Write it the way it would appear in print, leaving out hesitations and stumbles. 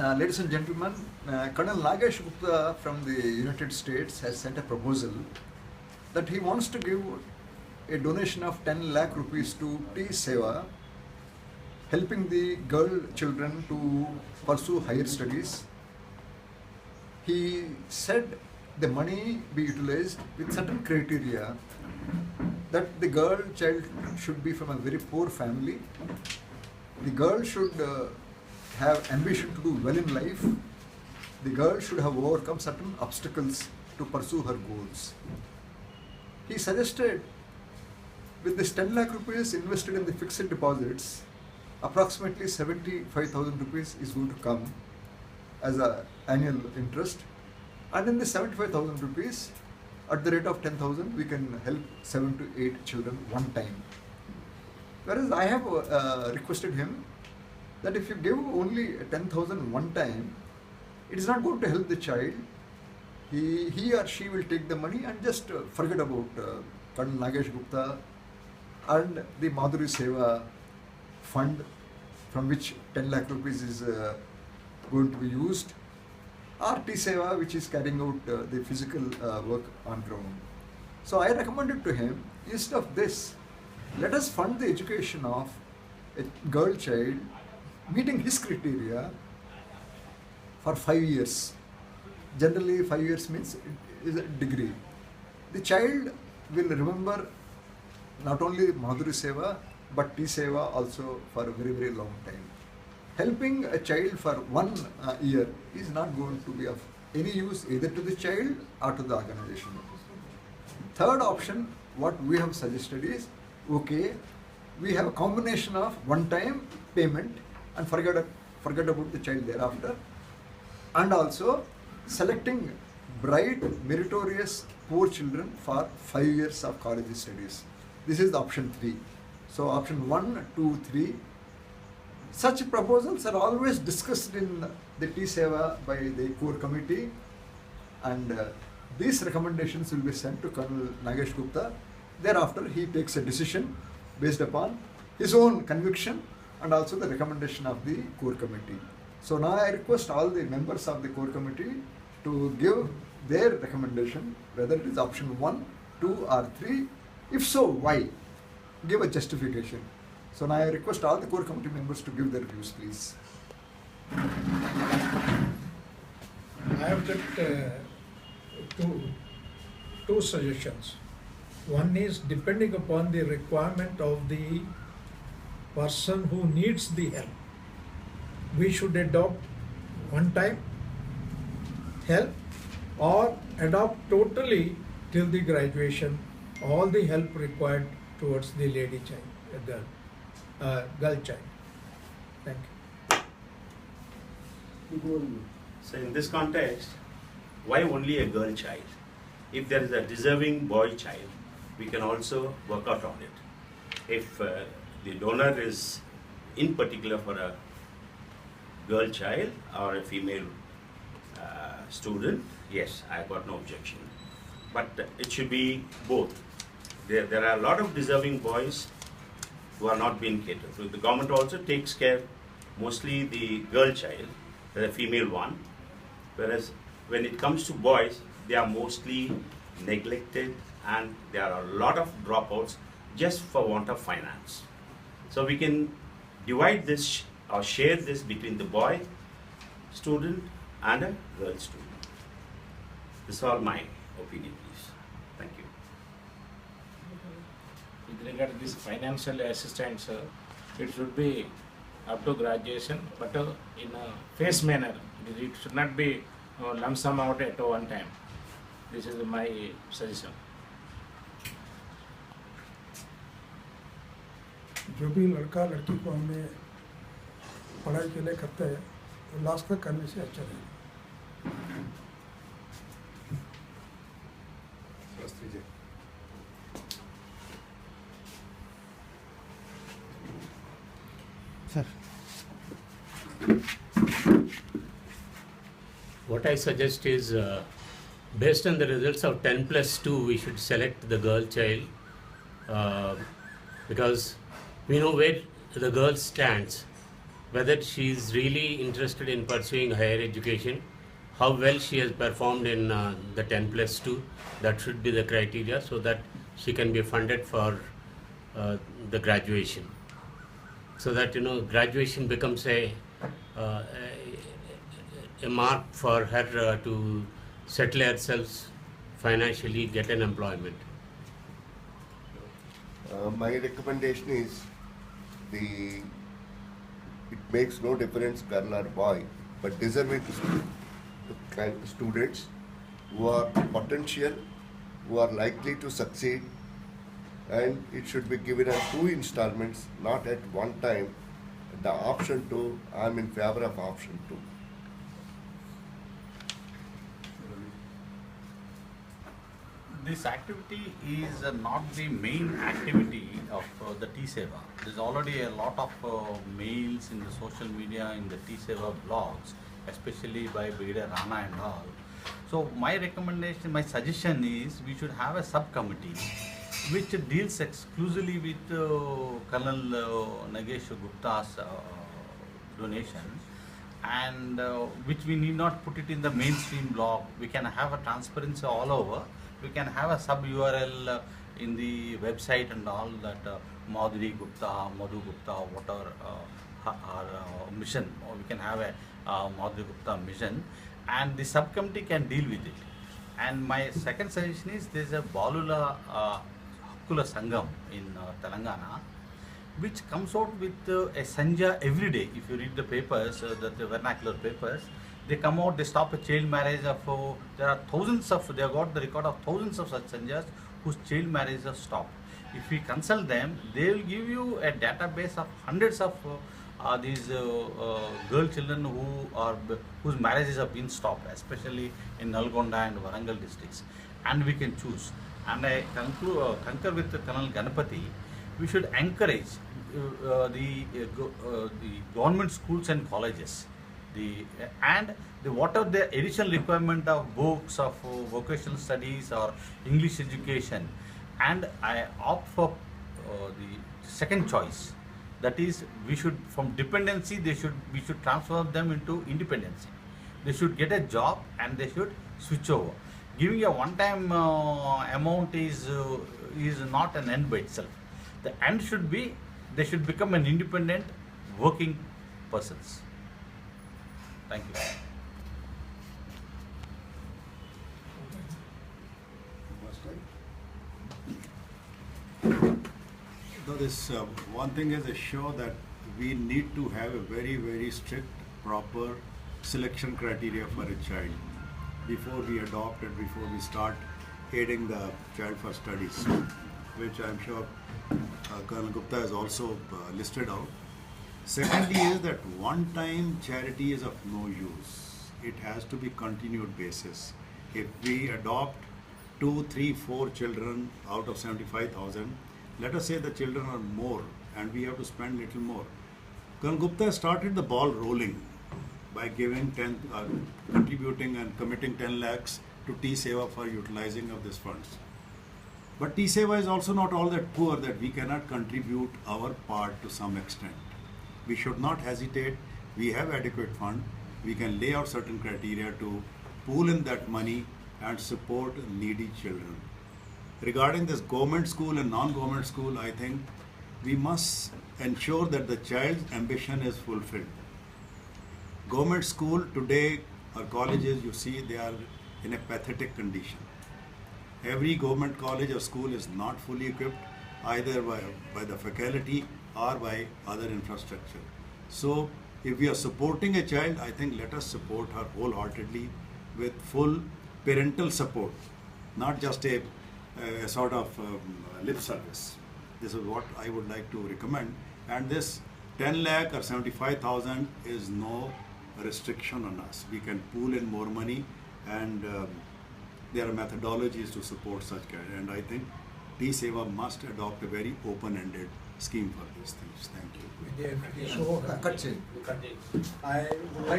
Ladies and gentlemen, Colonel Nagesh Gupta from the United States has sent a proposal that he wants to give a donation of 10 lakh rupees to T Seva, helping the girl children to pursue higher studies. He said the money be utilized with certain criteria, that the girl child should be from a very poor family, the girl should have ambition to do well in life, the girl should have overcome certain obstacles to pursue her goals. He suggested with this 10 lakh rupees invested in the fixed deposits, approximately 75,000 rupees is going to come as a annual interest, and in the 75,000 rupees, at the rate of 10,000, we can help 7 to 8 children one time. Whereas I have requested him that if you give only 10,000 one time, it is not going to help the child. He or she will take the money and just forget about Colonel Nagesh Gupta and the Madhuri Seva fund, from which 10 lakh rupees is going to be used, or T Seva, which is carrying out the physical work on ground. So I recommended to him, instead of this, let us fund the education of a girl child meeting his criteria for 5 years. Generally 5 years means it is a degree. The child will remember not only Madhuri Seva but T Seva also for a very, very long time. Helping a child for 1 year is not going to be of any use either to the child or to the organization. Third option, what we have suggested is, okay, we have a combination of one-time payment and forget about the child thereafter, and also selecting bright, meritorious, poor children for 5 years of college studies. This is the option 3. So option 1, 2, 3. Such proposals are always discussed in the T Seva by the core committee, and these recommendations will be sent to Colonel Nagesh Gupta. Thereafter, he takes a decision based upon his own conviction and also the recommendation of the core committee. So now I request all the members of the core committee to give their recommendation, whether it is option 1, 2 or 3. If so, why? Give a justification. So now I request all the core committee members to give their views, please. I have got two suggestions. One is, depending upon the requirement of the person who needs the help, we should adopt one-time help or adopt totally till the graduation all the help required towards the lady child, girl child. Thank you. So in this context, why only a girl child? If there is a deserving boy child, we can also work out on it. If the donor is in particular for a girl child or a female student, yes, I got no objection. But it should be both. There are a lot of deserving boys who are not being catered to. The government also takes care mostly the girl child, the female one, whereas when it comes to boys, they are mostly neglected and there are a lot of dropouts just for want of finance. So we can divide this or share this between the boy student and a girl student. This is all my opinion, please. Thank you. With regard to this financial assistance, it should be up to graduation, but in a phased manner. It should not be lump sum out at one time. This is my suggestion. जो भी लड़का लड़की को हमने पढ़ाई के लिए करते हैं, तो लास्ट तक करने से अच्छा रहेगा. Sir. What I suggest is, based on the results of 10+2, we should select the girl child, because we know where the girl stands whether she is really interested in pursuing higher education, how well she has performed in the 10+2. That should be the criteria so that she can be funded for the graduation. So that graduation becomes a mark for her to settle herself financially, get an employment. My recommendation is it makes no difference girl or boy, but deserving students who are potential, who are likely to succeed, and it should be given as 2 installments, not at one time. The option 2, I'm in favor of option 2. This activity is not the main activity of the T-Seva. There's already a lot of mails in the social media, in the T-Seva blogs, especially by Brigadier Rana and all. So my recommendation, my suggestion is we should have a subcommittee which deals exclusively with Colonel Nagesh Gupta's donation, and which we need not put it in the mainstream blog. We can have a transparency all over. We can have a sub URL in the website and all that Madhuri Gupta, Madhu Gupta, whatever our mission, or we can have a Madhuri Gupta mission, and the subcommittee can deal with it. And my second suggestion is there is a Balula Hakkula Sangam in Telangana, which comes out with a Sanja every day. If you read the papers, the vernacular papers, they come out, they stop a child marriage of, there are thousands of, they have got the record of thousands of such Sanjas whose child marriages have stopped. If we consult them, they will give you a database of hundreds of these girl children whose marriages have been stopped, especially in Nalgonda and Warangal districts. And we can choose. And I concur with Colonel Ganapati, we should encourage the government schools and colleges, whatever the additional requirement of books, of vocational studies or English education, and I opt for the second choice. That is, we should, from dependency, we should transfer them into independency. They should get a job and they should switch over. Giving a one-time amount is not an end by itself. The end should be, they should become an independent working persons. Thank you. So this one thing is sure that we need to have a very, very strict, proper selection criteria for a child before we adopt and before we start aiding the child for studies, which I'm sure Colonel Gupta has also listed out. Secondly is that one-time charity is of no use. It has to be continued basis. If we adopt 2, 3, 4 children out of 75,000, let us say the children are more and we have to spend little more. Colonel Gupta started the ball rolling by giving contributing and committing 10 lakhs to T-Seva for utilizing of these funds. But T-Seva is also not all that poor that we cannot contribute our part to some extent. We should not hesitate. We have adequate fund. We can lay out certain criteria to pool in that money and support needy children. Regarding this government school and non-government school, I think we must ensure that the child's ambition is fulfilled. Government school today or colleges, you see, they are in a pathetic condition. Every government college or school is not fully equipped either by the faculty or by other infrastructure. So if we are supporting a child, I think let us support her wholeheartedly with full parental support, not just a sort of lip service. This is what I would like to recommend. And this 10 lakh or 75,000 is no restriction on us. We can pool in more money, and there are methodologies to support such kind. And I think T-Seva must adopt a very open-ended scheme for these things. Thank you. So Cut chain. I would like